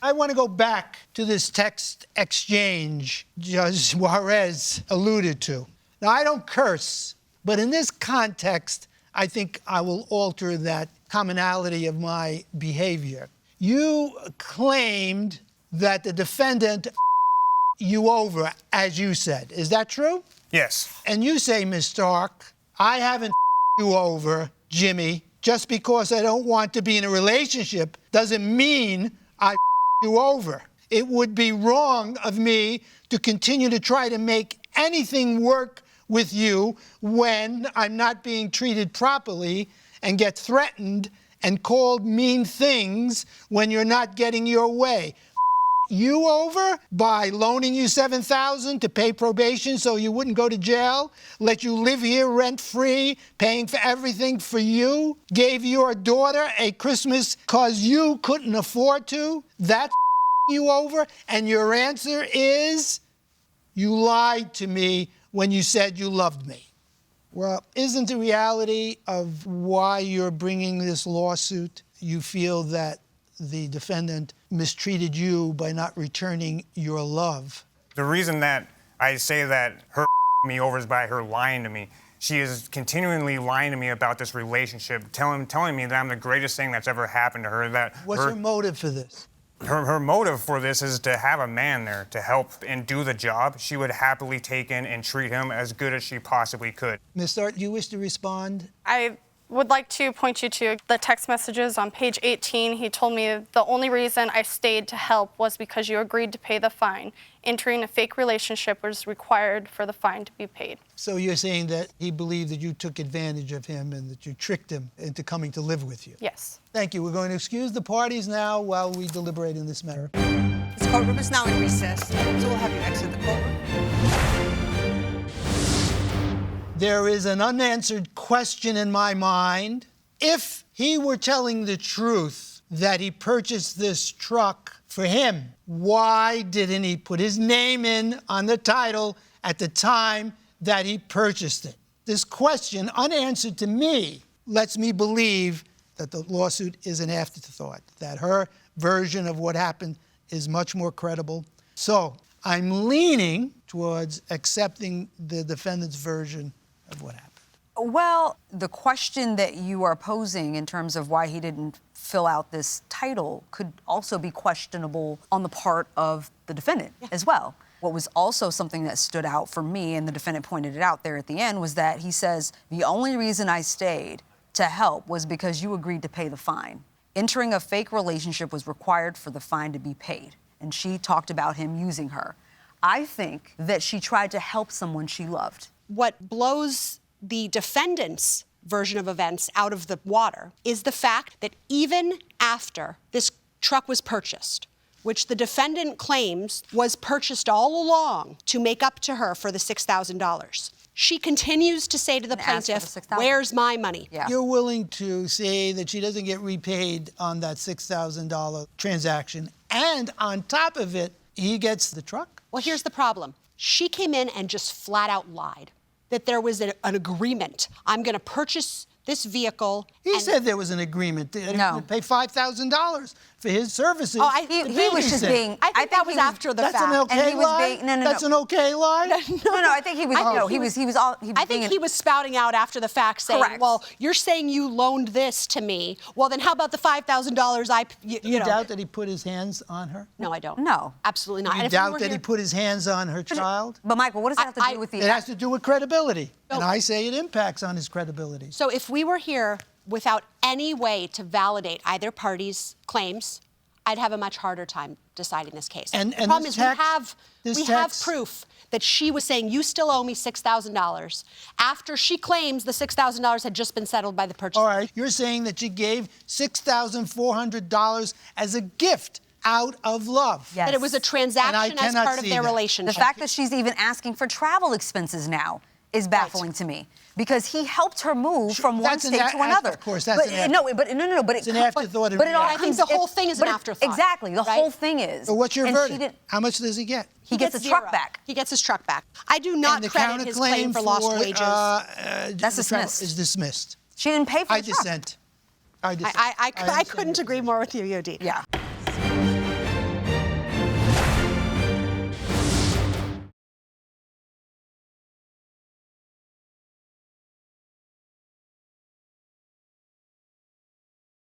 I want to go back to this text exchange Judge Juarez alluded to. Now, I don't curse, but in this context, I think I will alter that commonality of my behavior. You claimed that the defendant you over, as you said. Is that true? Yes. And you say, Ms. Stark, I haven't you over, Jimmy. Just because I don't want to be in a relationship doesn't mean I you over. It would be wrong of me to continue to try to make anything work with you when I'm not being treated properly and get threatened and called mean things when you're not getting your way. You over by loaning you $7,000 to pay probation so you wouldn't go to jail, let you live here rent-free, paying for everything for you, gave your daughter a Christmas because you couldn't afford to. That's you over, and your answer is you lied to me when you said you loved me. Well, isn't the reality of why you're bringing this lawsuit, you feel that the defendant mistreated you by not returning your love? The reason that I say that her me over is by her lying to me. She is continually lying to me about this relationship, telling me that I'm the greatest thing that's ever happened to her. What's her motive for this? Her motive for this is to have a man there to help and do the job. She would happily take in and treat him as good as she possibly could. Ms. Stark, do you wish to respond? I would like to point you to the text messages on page 18. He told me the only reason I stayed to help was because you agreed to pay the fine. Entering a fake relationship was required for the fine to be paid. So you're saying that he believed that you took advantage of him and that you tricked him into coming to live with you? Yes. Thank you. We're going to excuse the parties now while we deliberate in this matter. This courtroom is now in recess, so we'll have you exit the courtroom. There is an unanswered question in my mind. If he were telling the truth that he purchased this truck for him, why didn't he put his name in on the title at the time that he purchased it? This question, unanswered to me, lets me believe that the lawsuit is an afterthought, that her version of what happened is much more credible. So I'm leaning towards accepting the defendant's version of what happened. Well, the question that you are posing in terms of why he didn't fill out this title could also be questionable on the part of the defendant as well. What was also something that stood out for me, and the defendant pointed it out there at the end, was that he says, the only reason I stayed to help was because you agreed to pay the fine. Entering a fake relationship was required for the fine to be paid. And she talked about him using her. I think that she tried to help someone she loved. What blows the defendant's version of events out of the water is the fact that even after this truck was purchased, which the defendant claims was purchased all along to make up to her for the $6,000, she continues to say to the plaintiff, where's my money? Yeah. You're willing to say that she doesn't get repaid on that $6,000 transaction, and on top of it, he gets the truck? Well, here's the problem. She came in and just flat out lied that there was an agreement. I'm going to purchase this vehicle. He said there was an agreement. He would pay $5,000 for his services. Oh, he was just being. I think that was after the fact. That's an okay lie? That's an okay lie? No, I think he was. I think he was spouting out after the fact, saying, Correct. "Well, you're saying you loaned this to me. Well, then how about the $5,000 I? You doubt that he put his hands on her? No, I don't. No, absolutely not. You doubt that he put his hands on her child? But Michael, what does that have to do with the? It has to do with credibility, and I say it impacts on his credibility. So if we were here without any way to validate either party's claims, I'd have a much harder time deciding this case. And the problem is we have proof that she was saying, you still owe me $6,000, after she claims the $6,000 had just been settled by the purchaser. All right, you're saying that she gave $6,400 as a gift out of love. Yes. That it was a transaction as part of their relationship. The fact that she's even asking for travel expenses now is baffling to me, because he helped her move from one state to another. Of course, that's an afterthought. It's an afterthought. I think the whole thing is an afterthought. Exactly, the whole thing is. So what's your verdict? How much does he get? He gets the truck back. He gets his truck back. I do not credit his claim for lost wages. That's dismissed. Is dismissed. She didn't pay for the truck. I dissent. I couldn't agree more with you, Yodi. Yeah.